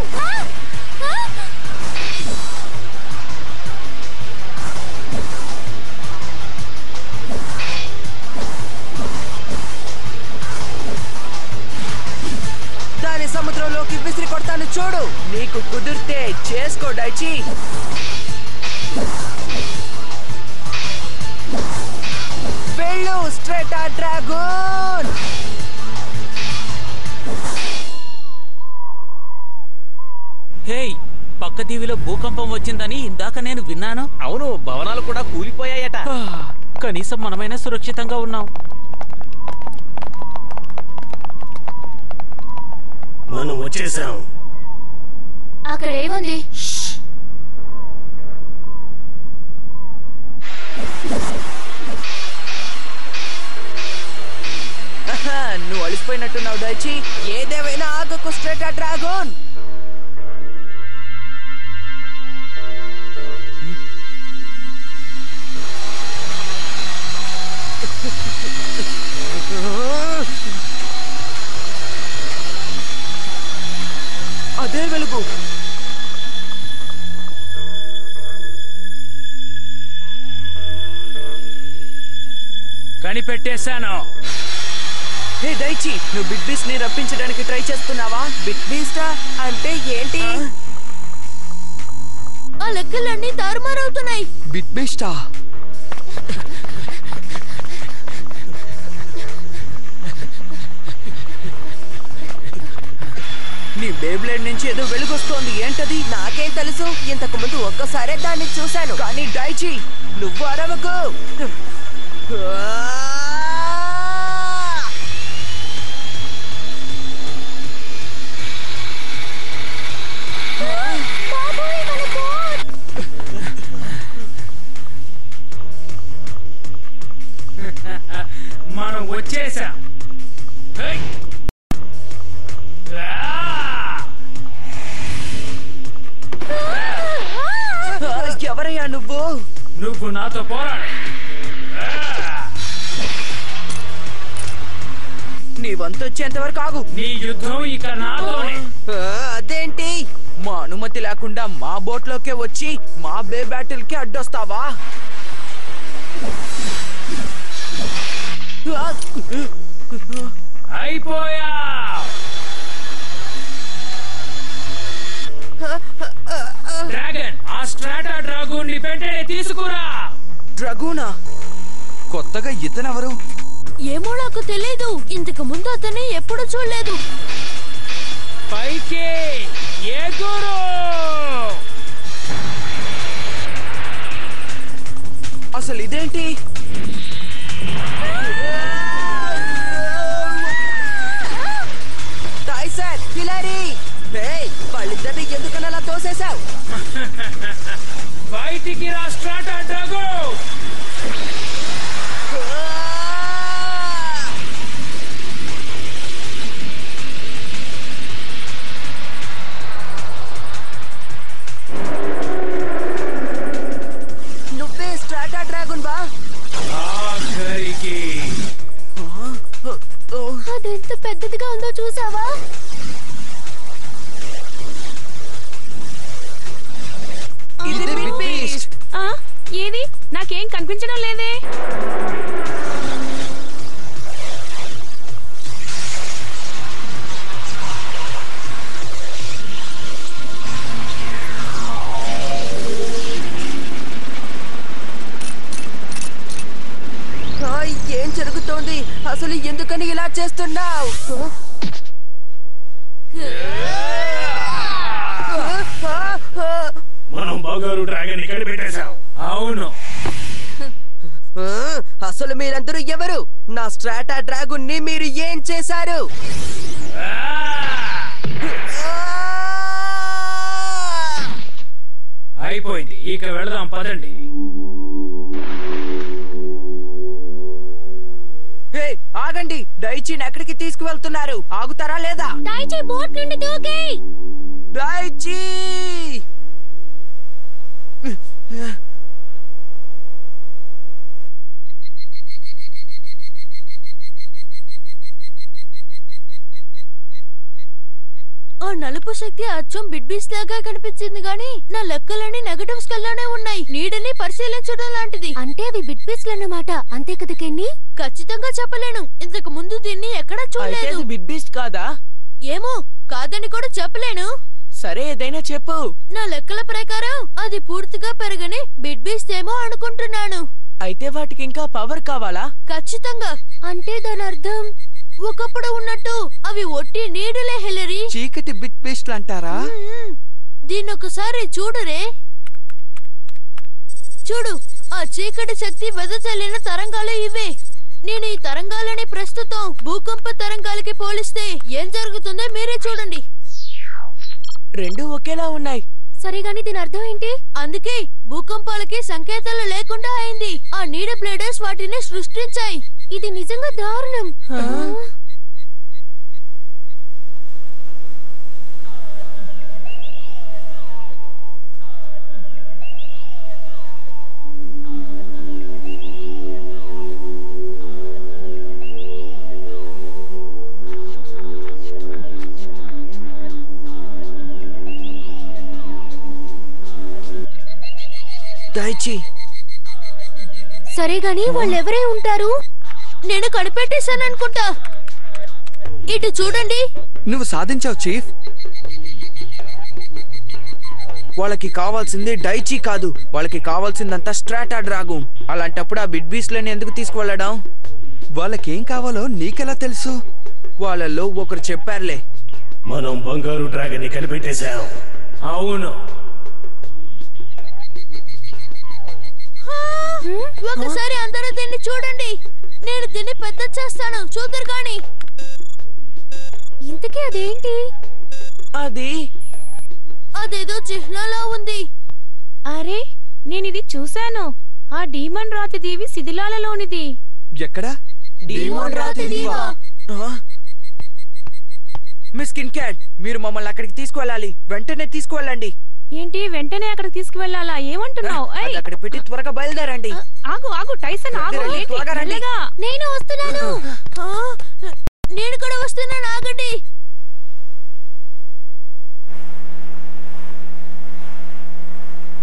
డైచి. వెళ్ళు స్ట్రేటా డ్రాగన్. హేయ్, పక్క దీవిలో భూకంపం వచ్చిందని ఇందాక నేను విన్నాను. అవును, భవనాలు కూడా కూలిపోయాయట. కనీసం మనమైనా సురక్షితంగా ఉన్నాం. మనం వచ్చేసాం. అక్కడ ఏముంది? నువ్వు అలిసిపోయినట్టున్నావు డైచి. ఏదేమైనా ఆగకు స్ట్రేటా డ్రాగన్. అదే వెలుగు. కనిపెట్టేశాను. హే డైచి, నువ్వు బిగ్ బీస్ట్ ని రప్పించడానికి ట్రై చేస్తున్నావా? బిగ్ బీస్టా అంటే ఏంటి? ఆ లెక్కలన్నీ తారుమారవుతున్నాయి. బిగ్ బీస్టా? నీ బేబ్లేడ్ నుంచి ఏదో వెలుగొస్తోంది. ఏంటది? నాకేం తెలుసు. ఇంతకు ముందు ఒక్కసారే దాన్ని చూశాను. కానీ డైచి, నువ్వు అరవకు. మనం వచ్చేసాం. ఎవరయ్యా నువ్వు? నువ్వు నాతో పోరాడు. నీ వంతు వచ్చేంత వరకు ఆగు. నీ యుద్ధం ఇక నాతోనే. అదేంటి? మా అనుమతి లేకుండా మా బోట్లోకే వచ్చి మా బే బ్యాటిల్ కి అడ్డొస్తావా? అయిపోయా. డ్రాగన్, ఆ స్ట్రాటా డ్రాగన్ ని వెంటనే తీసుకురా. డ్రాగూనా? కొత్తగా ఇతనెవరు? ఏమో నాకు తెలీదు. ఇంతకు ముందు అతన్ని ఎప్పుడు చూడలేదు. పైకి ఎగురు. అసలు ఇదేంటి? టైసన్, హిలారీ, వాళ్ళిద్దరిని ఎందుకని అలా తోసేశావు? బయటికి రా స్ట్రాటా డ్రాగన్. నువ్వే స్ట్రాటా డ్రాగన్ బా? ఆఖరికి అదెంత పెద్దదిగా ఉందో చూసావా? ఇది బిగ్ బీస్ట్. ఏది? నాకేం కనిపించడం లేదే. ఏం జరుగుతోంది? అసలు ఎందుకని ఇలా చేస్తున్నావు? మనం బంగారు డ్రాగన్ ఇక్కడ పెట్టేశాం. అవును. అసలు మీరందరూ ఎవరు? నా స్ట్రాటా డ్రాగన్ ని మీరు ఏం చేశారు? అయిపోయింది, ఇక వెళదాం పదండి. ఆగండి, డైచీని ఎక్కడికి తీసుకువెళ్తున్నారు? ఆగుతారా లేదా? డైచీ బోట్ నుండి దూకేయ్. డైచీ! ఆ నలుపు శక్తి అచ్చం బిడ్బీస్ లాగా కనిపించింది గాని నా లెక్కలన్నీ నెగటివ్స్ కల్లానే ఉన్నాయి. నీడని పరిశీలించడం లాంటిది. అంటే అవి బిడ్బీస్ లన్నమాట. అంతే కదా కెన్నీ? ఖచ్చితంగా చెప్పలేను. ఇంతకు ముందు దీన్ని ఎక్కడా చూడలేదు. బిడ్బీస్ట్ కాదా? ఏమో, కాదని కూడా చెప్పలేను. సరే ఏదైనా చెప్పు. నా లెక్కల ప్రకారం అది పూర్తిగా పెరగని బిడ్ బీస్ట్ ఏమో అనుకుంటున్నాను. అయితే వాటికి ఇంకా పవర్ కావాలా? ఖచ్చితంగా. అంటే దాని అర్థం ఒకప్పుడు ఉన్నట్టు అవి ఒట్టి నీడలే హిలరీ. చీకటి బిట్ బీస్ట్లు అంటారా? దీన్నొకసారి చూడురే. చూడు, ఆ చీకటి శక్తి వెదజల్లిన తరంగాలు ఇవే. నేను ఈ తరంగాలని ప్రస్తుతం భూకంప తరంగాలకి పోలిస్తే ఏం జరుగుతుందో మీరే చూడండి. రెండు ఒకేలా ఉన్నాయి. సరిగాని దీని అర్థం ఏంటి? అందుకే భూకంపాలకి సంకేతాలు లేకుండా అయింది. ఆ నీడ బ్లేడర్స్ వాటిని సృష్టించాయి. ఇది నిజంగా దారుణం. దయచి సరే గాని వాళ్ళెవరై ఉంటారు? నేను కనిపెట్టేశాను అనుకుంటా. ఇటు చూడండి. నువ్వు సాధించావు చీఫ్. వాళ్ళకి కావాల్సింది డైచి కాదు, వాళ్ళకి కావాల్సిందంతా స్ట్రాటా డ్రాగూన్. అలాంటప్పుడు ఆ బిడ్ బీస్ట్లని ఎందుకు తీసుకువెళ్ళడం? వాళ్ళకేం కావాలో నీకెలా తెలుసు? వాళ్ళల్లో ఒకరు చెప్పారులే. మనం బంగారు డ్రాగన్ ని కనిపెట్టేశాం. అవును. ఒకసారి అందరూ దీన్ని చూడండి. నేను దీన్ని పెద్ద చేస్తాను, చూద్దరు గాని. ఇంతకీ అదేంటి? అదేదో చిహ్నంలా ఉంది. అరే, నేనిది చూశాను. ఆ డీమన్ రాతి దేవి శిథిలాలలోనిది. ఎక్కడా? డీమన్ రాతి దీవా? మిస్ కిన్ క్యాట్, మీరు మమ్మల్ని అక్కడికి తీసుకువెళ్ళాలి. వెంటనే తీసుకువెళ్ళండి. ఏంటి వెంటనే అక్కడికి తీసుకువెళ్ళాలా? ఏమంటున్నావు? అక్కడ పెట్టి త్వరగా బయలుదేరండి. ఆగు టైసన్, ఆగు. నేను వస్తున్నాను. నేను కూడా వస్తున్నాను, ఆగండి.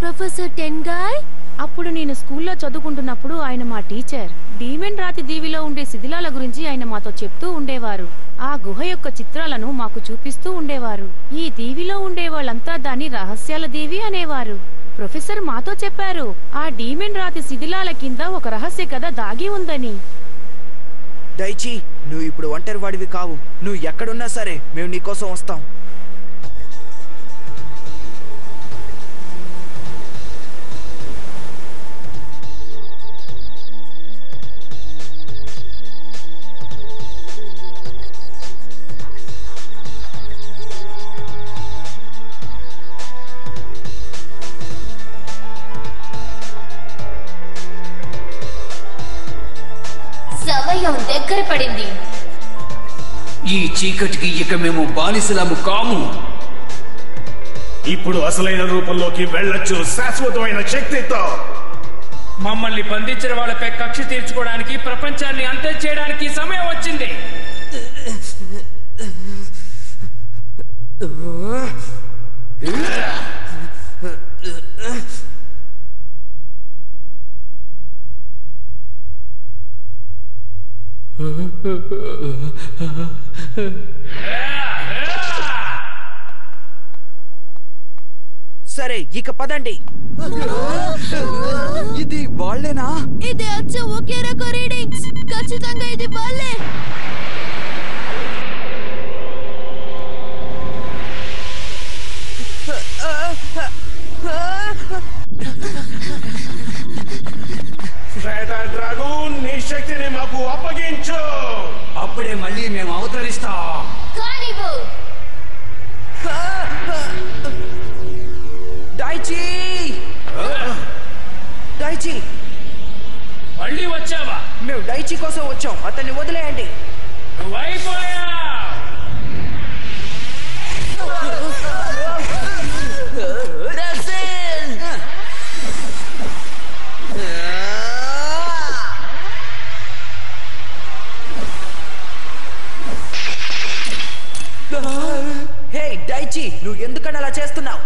ప్రొఫెసర్ టెన్గాయ్, అప్పుడు నేను స్కూల్లో చదువుకుంటున్నప్పుడు ఆయన మా టీచర్. డీమన్ రాతి దీవిలో ఉండే శిథిలాల గురించి ఆయన మాతో చెప్తూ ఉండేవారు. ఆ గుహ యొక్క చిత్రాలను మాకు చూపిస్తూ ఉండేవారు. ఈ దీవిలో ఉండే వాళ్ళంతా దాన్ని రహస్యాల దీవి అనేవారు. ప్రొఫెసర్ మాతో చెప్పారు, ఆ డీమన్ రాతి శిథిలాల కింద ఒక రహస్య కథ దాగి ఉందని. దయచి, నువ్వు ఇప్పుడు ఒంటరి వాడివి కావు. నువ్వు ఎక్కడున్నా సరే మేము నీకోసం వస్తాం. సమయం దగ్గర పడింది. ఈ చీకటికి ఇక మేము బానిసలము కాము. ఇప్పుడు అసలైన రూపంలోకి వెళ్ళొచ్చు, శాశ్వతమైన శక్తితో. మమ్మల్ని బంధించిన వాళ్ళపై కక్ష తీర్చుకోవడానికి, ప్రపంచాన్ని అంతం చేయడానికి సమయం వచ్చింది. సరే, ఇక పదండి. ఇది వాళ్ళేనా? ఇది అచ్చు ఒకే రకం రీడింగ్స్. ఖచ్చితంగా ఇది వాళ్ళే. స్ట్రాటా డ్రాగూన్, నీ శక్తిని మాకు అప్పగించు. అప్పుడే మళ్ళీ మేము అవతరిస్తాం. డైచి! డైచి! మళ్ళీ వచ్చావా? మేము డైచి కోసం వచ్చాం. అతన్ని వదిలేయండి. నువ్వైపోయా. హే డైచి, నువ్వు ఎందుకని అలా చేస్తున్నావు?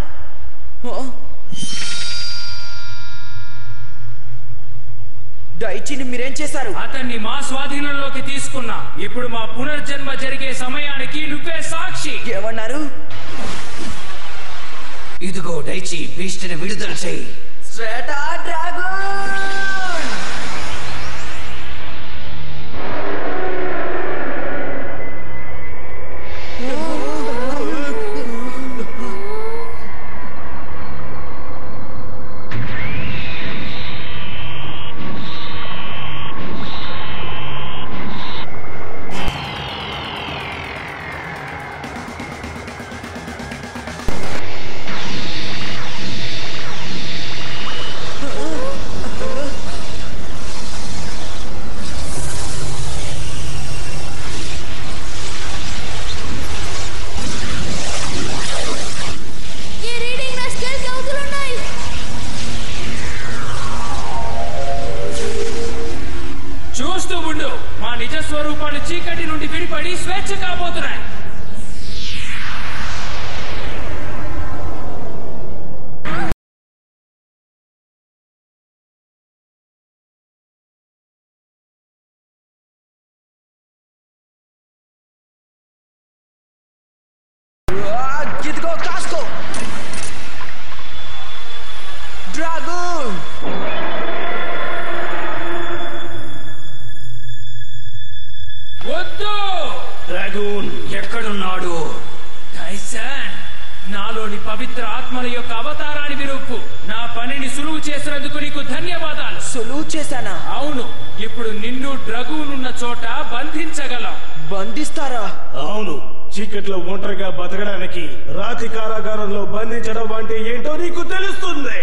డైచిని మీరేం చేశారు? అతన్ని మా స్వాధీనంలోకి తీసుకున్నా. ఇప్పుడు మా పునర్జన్మ జరిగే సమయానికి నువ్వే సాక్షి. ఏమన్నారు? ఇదిగో డైచి బీస్ట్ ని విడుదల చేయి. Strata dragon! స్వరూపాలు చీకటి నుండి విడిపడి స్వేచ్ఛ కాబోతున్నాయి. ఇదిగో కాస్కో డ్రాగన్. వద్దు! డ్రాగన్ ఎక్కడున్నాడు? టైసన్, నాలోని పవిత్ర ఆత్మల యొక్క అవతారాన్ని విరుపు. నా పనిని సులువు చేసినందుకు నీకు ధన్యవాదాలు. సులువు చేశానా? అవును, ఇప్పుడు నిన్ను డ్రాగన్ ఉన్న చోట బంధించగలం. బంధిస్తారా? అవును, చీకట్లో ఒంటరిగా బతకడానికి రాతి కారాగారంలో బంధించడం అంటే ఏంటో నీకు తెలుస్తుంది.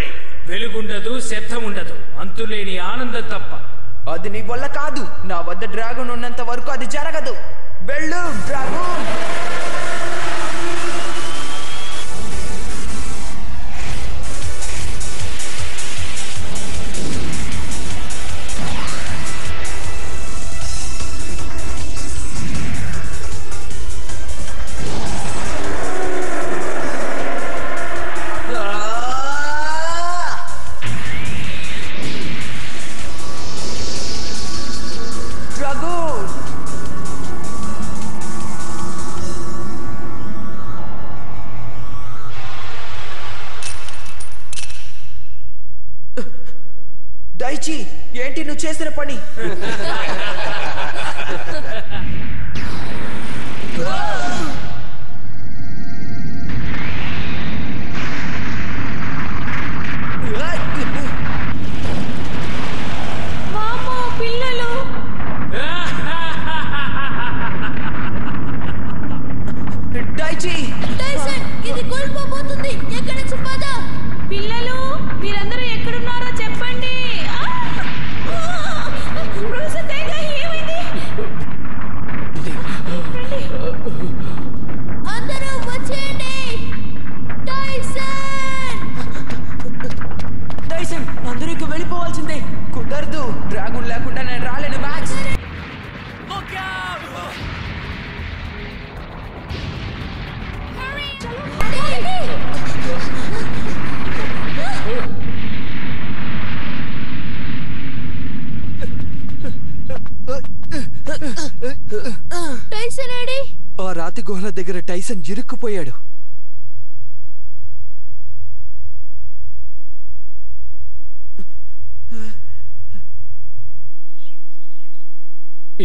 వెలుగుండదు, శబ్దం ఉండదు, అంతులేని ఆనందం తప్ప. అది నీ వల్ల కాదు. నా వద్ద డ్రాగన్ ఉన్నంత వరకు అది జరగదు. వెళ్ళు డ్రాగన్. డైచి, ఏంటి నువ్వు చేసిన పని? పిల్లలు డైచి, టైసన్, ఇది కూలిపోబోతుంది. ఎక్కడి నుంచి పద. పిల్లలు మీరందరూ ఎక్కడున్నారో చెప్పండి. అందరూ వచ్చేయండి. టైసన్! టైసన్, అందరూ ఇక వెళ్ళిపోవాల్సిందే. కుదరదు, డ్రాగన్ లేకుండా నేను రాలేను మ్యాక్స్. Tyson AD? ఆ రాతి గుహల దగ్గర టైసన్ ఇరుక్కుపోయాడు.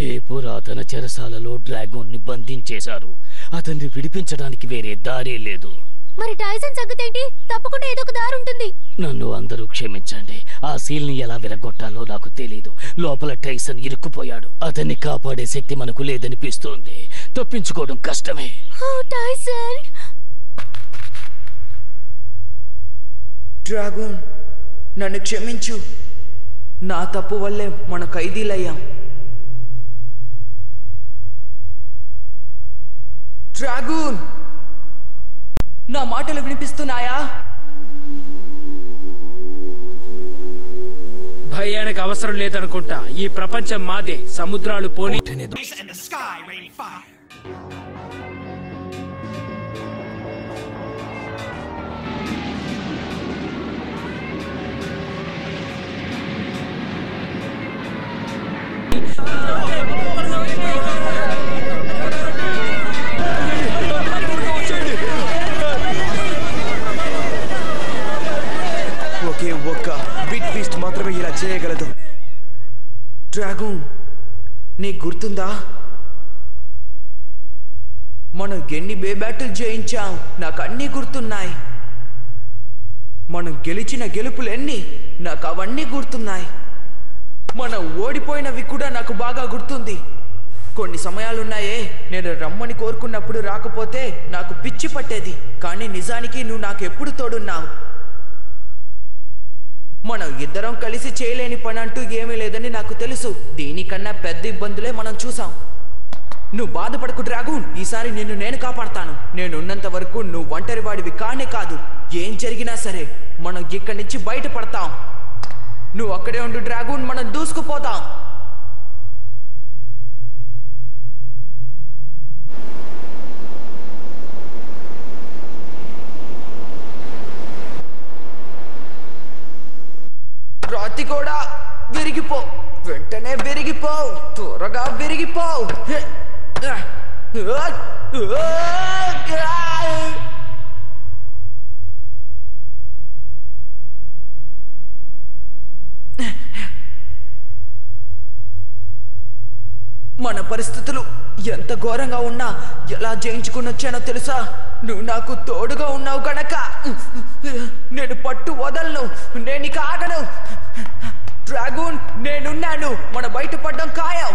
ఏ పురాతన చెరసాలలో డ్రాగన్ ని బంధించేశారు. అతన్ని విడిపించడానికి వేరే దారే లేదు. మరి టైసన్ సంగతేంటి? తప్పకుండా ఏదో ఒక దారి ఉంటుంది. నన్ను అందరూ క్షమించండి. ఆ సీల్ ని ఎలా విరగొట్టాలో నాకు తెలీదు. లోపల టైసన్ ఇరుక్కుపోయాడు. అతన్ని కాపాడే శక్తి మనకు లేదనిపిస్తోంది. తప్పించుకోవడం కష్టమే. టైసన్! డ్రాగన్, నన్ను క్షమించు. నా తప్పు వల్లే మన ఖైదీలయ్యాం. డ్రాగన్, నా మాటలు వినిపిస్తున్నాయా? భయానికి అవసరం లేదనుకుంటా. ఈ ప్రపంచం మాదే. సముద్రాలు పోనీ. మాత్రమే ఇలా చేయగలదు. డ్రాగన్, నీకు గుర్తుందా మనం ఎన్ని బే బ్యాటిల్ జయించాం? నాకు అన్నీ గుర్తున్నాయి. మనం గెలిచిన గెలుపులెన్ని నాకు అవన్నీ గుర్తున్నాయి. మనం ఓడిపోయినవి కూడా నాకు బాగా గుర్తుంది. కొన్ని సమయాలున్నాయే నేను రమ్మని కోరుకున్నప్పుడు రాకపోతే నాకు పిచ్చి పట్టేది. కానీ నిజానికి నువ్వు నాకు ఎప్పుడు తోడున్నావు. మనం ఇద్దరం కలిసి చేయలేని పని అంటూ ఏమీ లేదని నాకు తెలుసు. దీనికన్నా పెద్ద ఇబ్బందులే మనం చూసాం. నువ్వు బాధపడకు డ్రాగన్, ఈసారి నిన్ను నేను కాపాడతాను. నేనున్నంత వరకు నువ్వు ఒంటరి వాడివి కానే కాదు. ఏం జరిగినా సరే మనం ఇక్కడి నుంచి బయటపడతాం. నువ్వు అక్కడే ఉండు డ్రాగన్, మనం దూసుకుపోతాం. రాతి కూడా విరిగిపో, వెంటనే విరిగిపో, త్వరగా విరిగిపో. మన పరిస్థితులు ఎంత ఘోరంగా ఉన్నా ఎలా జయించుకుని వచ్చానో తెలుసా? నువ్వు నాకు తోడుగా ఉన్నావు గనక నేను పట్టు వదలను. నేను ఇక ఆగను. డ్రాగన్, నేనున్నాను. మన బయటపడ్డం ఖాయం.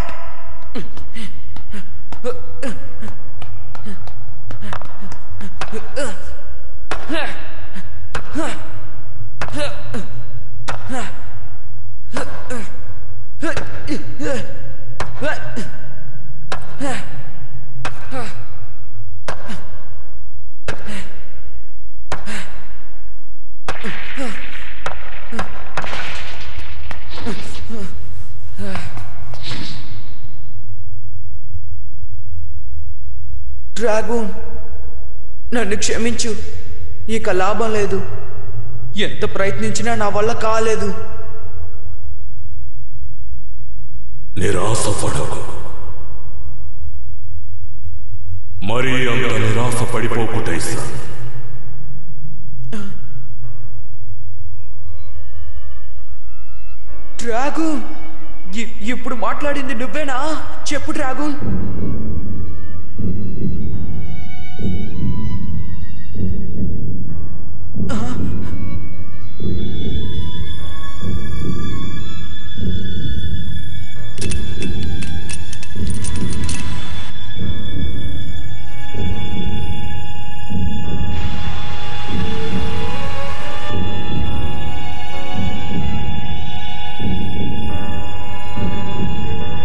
డ్రాగన్, నన్ను క్షమించు. ఇక లాభం లేదు. ఎంత ప్రయత్నించినా నా వల్ల కాలేదు. నిరాశపడకు. మరీ అంత నిరాశ పడిపోకు టైసన్. డ్రాగన్, ఇప్పుడు మాట్లాడింది నువ్వేనా? చెప్పు డ్రాగన్.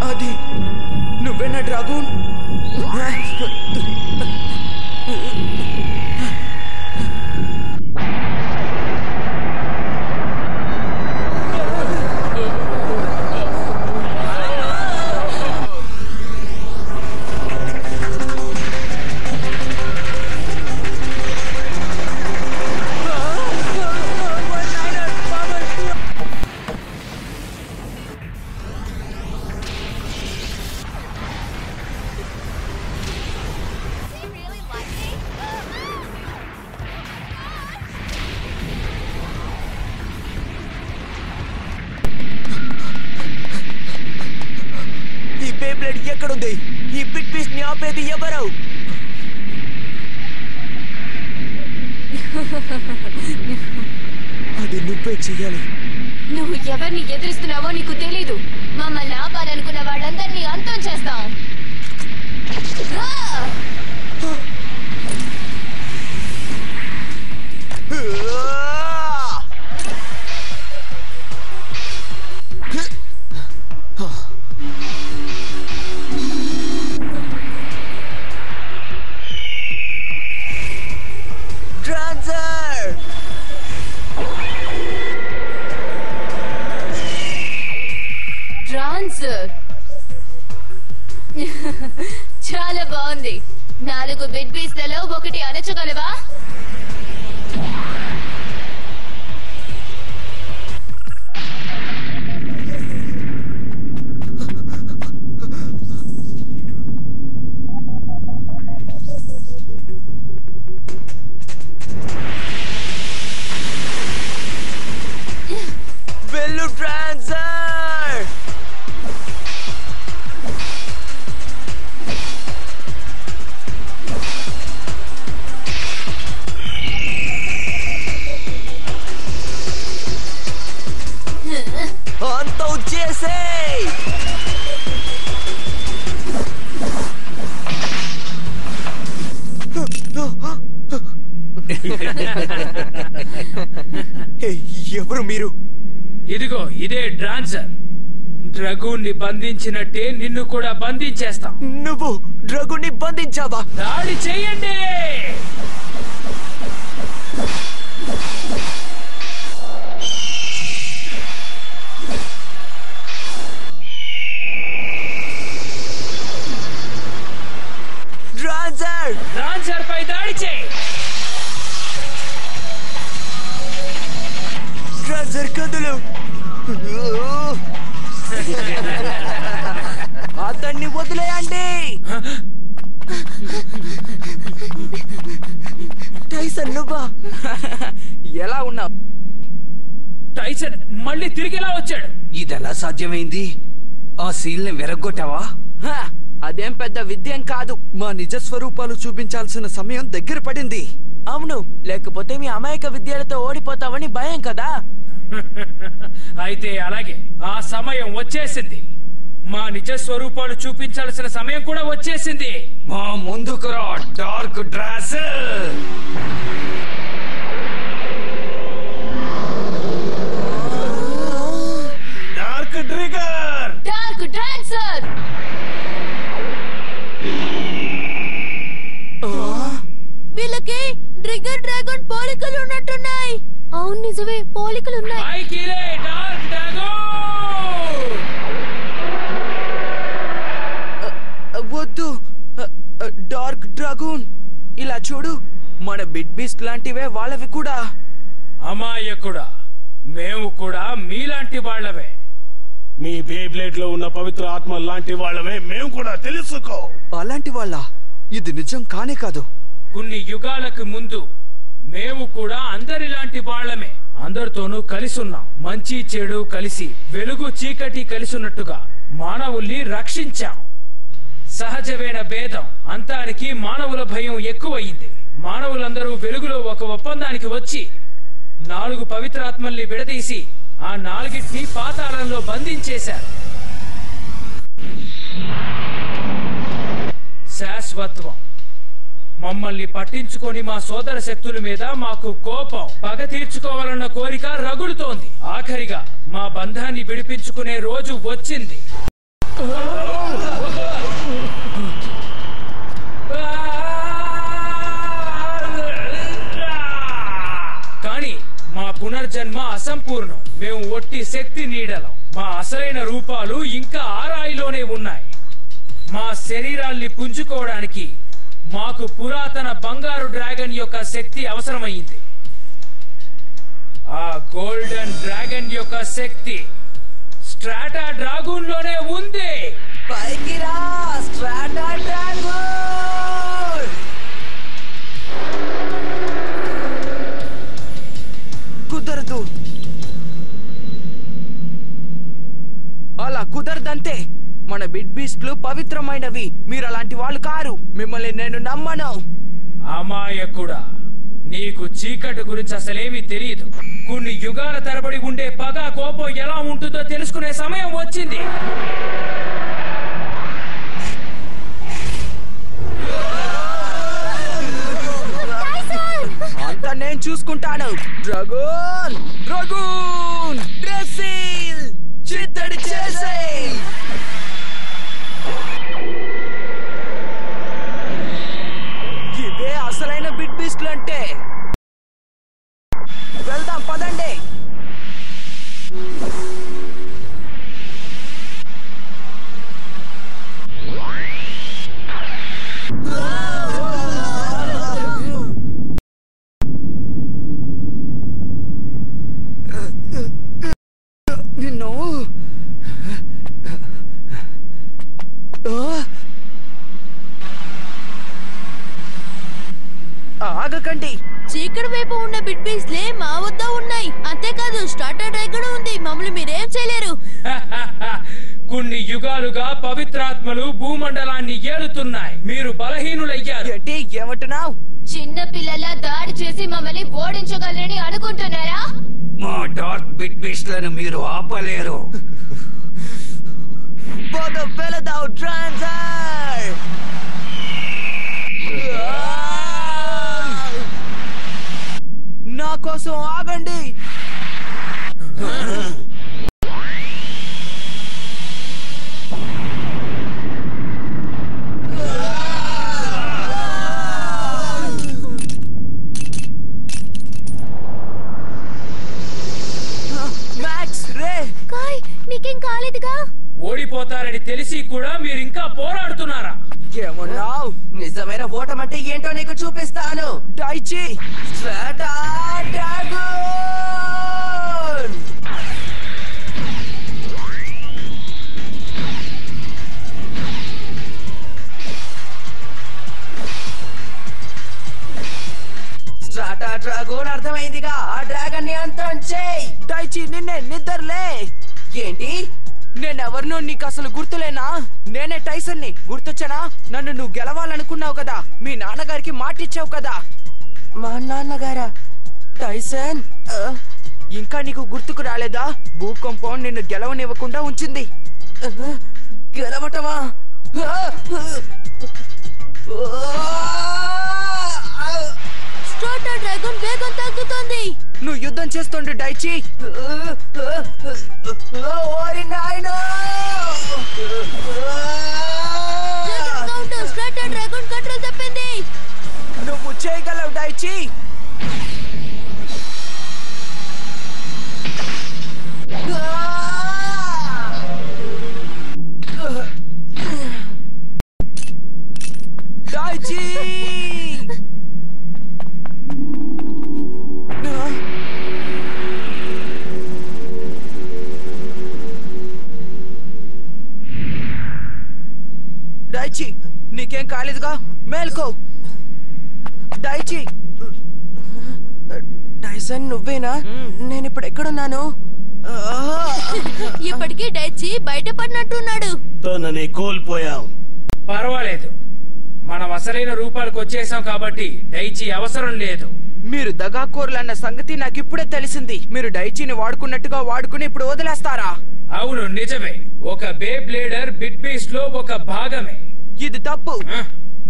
అది నువ్వేనా డ్రాగన్? ఎక్కడుంది? ఈ బిగ్ బీస్ట్ ని ఆపేది ఎవరు? అది నువ్వే చెయ్యాలి. నువ్వు ఎవరిని ఎదిరిస్తున్నావో నీకు తెలీదు. మమ్మల్ని ఆపాలనుకున్న వాళ్ళందరినీ అంతం చేస్తాం. చాలా బాగుంది. 4 బిగ్ బీస్ట్లలో ఒకటి అణచగలవా? వెళ్ళు ట్రాన్సర్ అంతా వచ్చేసే ఎవరు మీరు? ఇదిగో ఇదే డ్రాన్సర్. డ్రగూన్ ని బంధించినట్టే నిన్ను కూడా బంధించేస్తాం. నువ్వు డ్రగూన్ ని బంధించావా? దాడి చెయ్యండి. డ్రాన్సర్ పై దాడి చేయి. డ్రాన్సర్ కదులు. అతన్ని వదిలేయండి. టైసన్ నువ్వా? ఎలా ఉన్నావు? టైసన్ మళ్ళీ తిరిగి ఎలా వచ్చాడు? ఇదెలా సాధ్యమైంది? ఆ సీల్ ని విరగ్గొట్టావా? అదేం పెద్ద విద్యం కాదు. మా నిజ స్వరూపాలు చూపించాల్సిన సమయం దగ్గర పడింది. అవును, లేకపోతే మీ అమాయక విద్యలతో ఓడిపోతామని భయం కదా. అయితే అలాగే ఆ సమయం వచ్చేసింది. మా నిజ స్వరూపాలు చూపించాల్సిన సమయం కూడా వచ్చేసింది. మా ముందుకు రా dark Dranzer. Dark Driger. Dark Dranzer. వీళ్ళకి ట్రిగర్ డ్రాగన్ పోలికలు ఉన్నట్టున్నాయి. అవును నిజమే, పోలికలు ఉన్నాయి. వద్దు డార్క్ డ్రాగూన్. ఇలా చూడు, మన బిగ్ బీస్ట్ లాంటివే వాళ్ళవి కూడా. అమాయకుడా, మేము కూడా మీలాంటి వాళ్ళవే. మీ బేబ్లేడ్ లో ఉన్న పవిత్ర ఆత్మ లాంటి వాళ్ళమే మేము కూడా, తెలుసుకో. అలాంటి వాళ్ళ? ఇది నిజం కానే కాదు. కొన్ని యుగాలకు ముందు మేము కూడా అందరిలాంటి వాళ్ళమే. అందరితోనూ కలిసి ఉన్నాం. మంచి చెడు కలిసి, వెలుగు చీకటి కలిసి ఉన్నట్టుగా మానవుల్ని రక్షించాం. సహజమైన భేదం అంతానికి మానవుల భయం ఎక్కువయింది. మానవులందరూ వెలుగులో ఒక ఒప్పందానికి వచ్చి 4 పవిత్రాత్మల్ని విడదీసి ఆ 4టిని పాతాళంలో బంధించేశారు. శాశ్వత్వం. మమ్మల్ని పట్టించుకొని మా సోదర శక్తుల మీద మాకు కోపం, పగ తీర్చుకోవాలన్న కోరిక రగులుతోంది. ఆఖరిగా మా బంధాన్ని విడిపించుకునే రోజు వచ్చింది. కానీ మా పునర్జన్మ అసంపూర్ణం. మేము ఒట్టి శక్తి నీడలం. మా అసలైన రూపాలు ఇంకా ఆరాయిలోనే ఉన్నాయి. మా శరీరాల్ని పుంజుకోవడానికి మాకు పురాతన బంగారు డ్రాగన్ యొక్క శక్తి అవసరమైంది. ఆ గోల్డెన్ డ్రాగన్ యొక్క శక్తి స్ట్రాటా డ్రాగూన్ లోనే ఉంది. పైకి రా స్ట్రాటా డ్రాగన్. కుదరదు. అలా కుదరదంతే. మన బిగ్ బీస్ట్లు పవిత్రమైనవి. మీరు అలాంటి వాళ్ళు కారు. మిమ్మల్ని నేను నమ్మను. అమాయకుడా, నీకు చీకటి గురించి అసలేమీ తెలియదు. కొన్ని యుగాల తరబడి ఉండే పగ, కోపం ఎలా ఉంటుందో తెలుసుకునే సమయం వచ్చింది. అంతా నేను చూసుకుంటాను. డ్రాగన్ డ్రాగన్ డ్రెస్సిల్ చిత్తడి చేసేయ్. ఇదే అసలైన బిగ్ బీస్ట్లు అంటే. వెళ్దాం పదండి. నిన్ను ఆగకండి. చీకటి వైపు ఉన్న బిగ్ బీస్ట్లే మా వద్ద ఉన్నాయి. అంతేకాదు స్టార్టర్ డ్రాగన్ ఉంది. మమ్మల్ని మీరేం యుగాలుగా పవిత్రాత్మలు భూమండలాన్ని ఏలుతున్నాయి. మీరు బలహీనులయ్యారు. ఏంటి ఏమంటున్నావు? చిన్న పిల్లల దాడి చేసి మమ్మల్ని ఓడించగలరని అనుకుంటున్నారా? మా డార్క్ బిట్ బీస్ట్లను మీరు ఆపలేరు. వెళదాం ట్రాన్సర్. నా కోసం ఆగండి. మ్యాక్స్ రే కాయ్ నీకేం కాలేదుగా? ఓడిపోతారని తెలిసి కూడా మీరు ఇంకా పోరాడుతున్నారా? ఏమన్నావు? నిజమైన ఓటమంటే ఏంటో నీకు చూపిస్తాను. Daichi Strata Dragoon. Strata Dragoon అర్థమైందిగా. ఆ డ్రాగన్ ని అంతం చేయి. డైచి నిన్నే నిద్రలే. ఏంటి? నేనెవరినో నీకు అసలు గుర్తులేనా? నేనే టైసన్ ని. గుర్తొచ్చనా? నన్ను నువ్వు గెలవాలనుకున్నావు కదా. మీ నాన్నగారికి మాటిచ్చావు కదా. మా నాన్నగారా? టైసన్ ఇంకా నీకు గుర్తుకు రాలేదా? భూకంపం నిన్ను గెలవనివ్వకుండా ఉంచింది. గెలవటమా? స్ట్రాటా డ్రాగన్ వేగం తగ్గుతుంది. నువ్వు యుద్ధం చేస్తుండే డైచి. స్ట్రాటా డ్రాగన్ కంట్రోల్ తప్పింది. నువ్వు చేయగలవు డైచి. డైచి డైచి నీకేం కాలేదుగా? మేల్కో. డైచి. టైసన్ నువ్వేనా? నేను ఇప్పుడు ఎక్కడున్నాను? ఇప్పటికీ డైచి బయటపడినట్టున్నాడు. తనని కోల్పోయాం. పర్వాలేదు, మనం అసలైన రూపాలకు వచ్చేసాం కాబట్టి డైచి అవసరం లేదు. మీరు దగాకోర్లన్న సంగతి నాకు ఇప్పుడే తెలిసింది. మీరు డైచిని వాడుకున్నట్టుగా వాడుకుని ఇప్పుడు వదిలేస్తారా? అవును, నిజమే. ఒక బేబ్లేడర్ బిట్ బీస్ట్ లో ఒక భాగమే. ఇది తప్పు.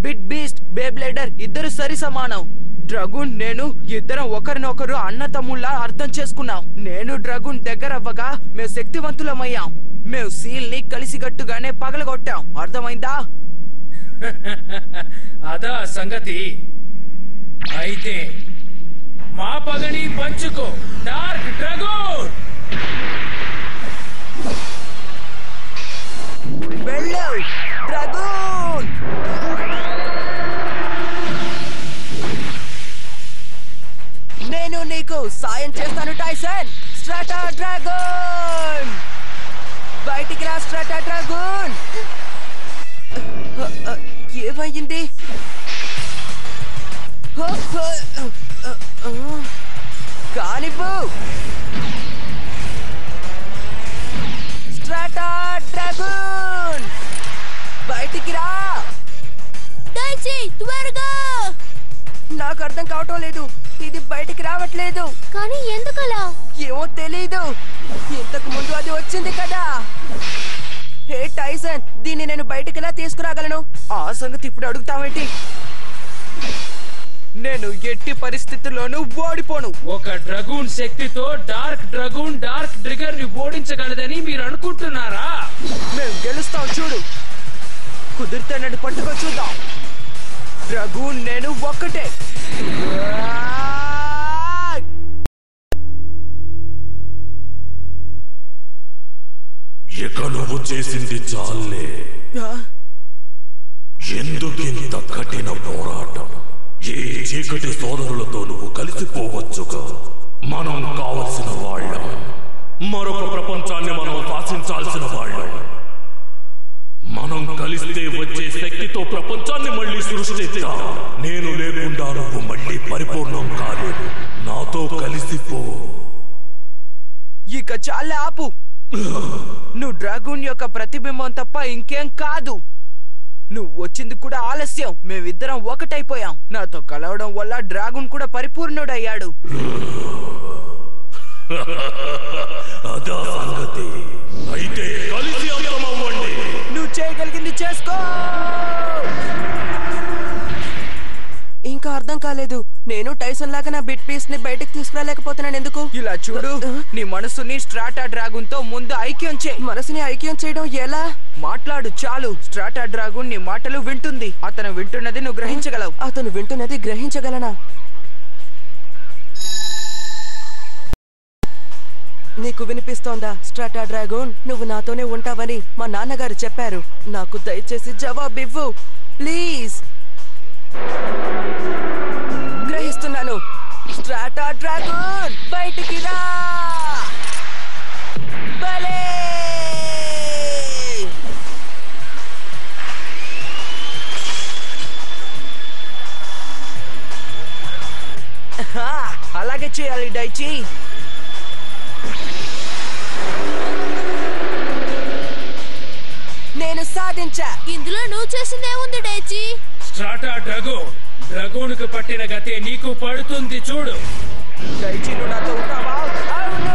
బిట్ బీస్ట్ బేబ్లేడర్ ఇద్దరు సరి సమానం. డ్రాగన్ నేను ఇద్దరం ఒకరినొకరు అన్న తమ్ముళ్ళ అర్థం చేసుకున్నాం. నేను డ్రాగన్ దగ్గరవ్వగా మేము శక్తివంతులమయ్యాం. మేము సీల్ ని కలిసిగట్టుగానే పగలగొట్టాం. అర్థమైందా? అదా సంగతి. అయితే మా పగని పంచుకో డార్క్ డ్రాగన్. వెళ్ళు డ్రాగన్. నేను నీకు సాయం చేస్తాను టైసన్. స్ట్రాటా డ్రాగన్ బయటికి రా. Strata Dragoon. ఏమయ్యింది? కానివ్వు. స్ట్రాటా డ్రాగన్ బయటికి రా. డైచి త్వరగా. నాకు అర్థం కావటం లేదు. ఇది బయటికి రావట్లేదు. కానీ ఎందుకలా? ఏమో తెలీదు. ఇంతకు ముందు అది వచ్చింది కదా. హే టైసన్, దీన్ని నేను బయటికి ఎలా తీసుకురాగలను? ఆ సంగతి ఇప్పుడు అడుగుతావేంటి? నేను ఎట్టి పరిస్థితుల్లోనూ ఓడిపోను. ఒక డ్రాగన్ శక్తితో డార్క్ డ్రాగన్ డార్క్ ట్రిగర్ ని ఓడించగలదని మీరు అనుకుంటున్నారా? మేము గెలుస్తాం చూడు. కుదిరితే నన్ను పట్టుకో చూద్దాం. డ్రాగన్ నేను ఒక్కటే. ఇక నువ్వు చేసింది చాలే. ఎందుకింత కఠిన పోరాటం? ఈ చీకటి సోదరులతో నువ్వు కలిసిపోవచ్చుగా. మనం కావలసిన వాళ్ళం. మరొక ప్రపంచాన్ని మనం శాసించాల్సిన వాళ్ళం. మనం కలిస్తే వచ్చే శక్తితో ప్రపంచాన్ని మళ్ళీ సృష్టిద్దాం. నేను లేకుండా నువ్వు మళ్ళీ పరిపూర్ణం కాదు. నాతో కలిసిపో. ఇక చాలే ఆపు. నువ్వు డ్రాగూన్ యొక్క ప్రతిబింబం తప్ప ఇంకేం కాదు. నువ్వు వచ్చింది కూడా ఆలస్యం. మేమిద్దరం ఒకటైపోయాం. నాతో కలవడం వల్ల డ్రాగూన్ కూడా పరిపూర్ణుడయ్యాడు. అదా సంగతి. అయితే కలిసి అంతమవ్వండి. నువ్వు చేయగలిగింది చేసుకో. ఇంకా అర్థం కాలేదు. నేను టైసన్ లాగా నా బిట్ పీస్ ని బయటకు తీసుకురాలేకపోతున్నాను. ఎందుకు? ఇలా చూడు, నీ మనసుని స్ట్రాటా డ్రాగూన్ తో ముందు ఐక్యం చేయి. మనసుని ఐక్యం చేయడం ఎలా? మాట్లాడు చాలు. స్ట్రాటా డ్రాగూన్ నీ మాటలు వింటుంది. అతను వింటున్నది నువ్వు గ్రహించగలవు. అతను వింటున్నది గ్రహించగలనా? నీకు వినిపిస్తోందా స్ట్రాటా డ్రాగూన్? నువ్వు నాతోనే ఉంటావని మా నాన్నగారు చెప్పారు. నాకు దయచేసి జవాబివ్వు ప్లీజ్. గ్రహిస్తున్నాను. స్ట్రాటా డ్రాగూన్ బయటికి రా. భలే! అలాగే చేయాలి డైచి. నేను సాధించా. ఇందులో నువ్వు చేసిందేముంది డైచి? స్ట్రాటా డ్రాగూన్, డ్రాగూన్ కు పట్టిన గతే నీకు పడుతుంది చూడు. డైచి నువ్వు నాతో ఉంటావా? అవును.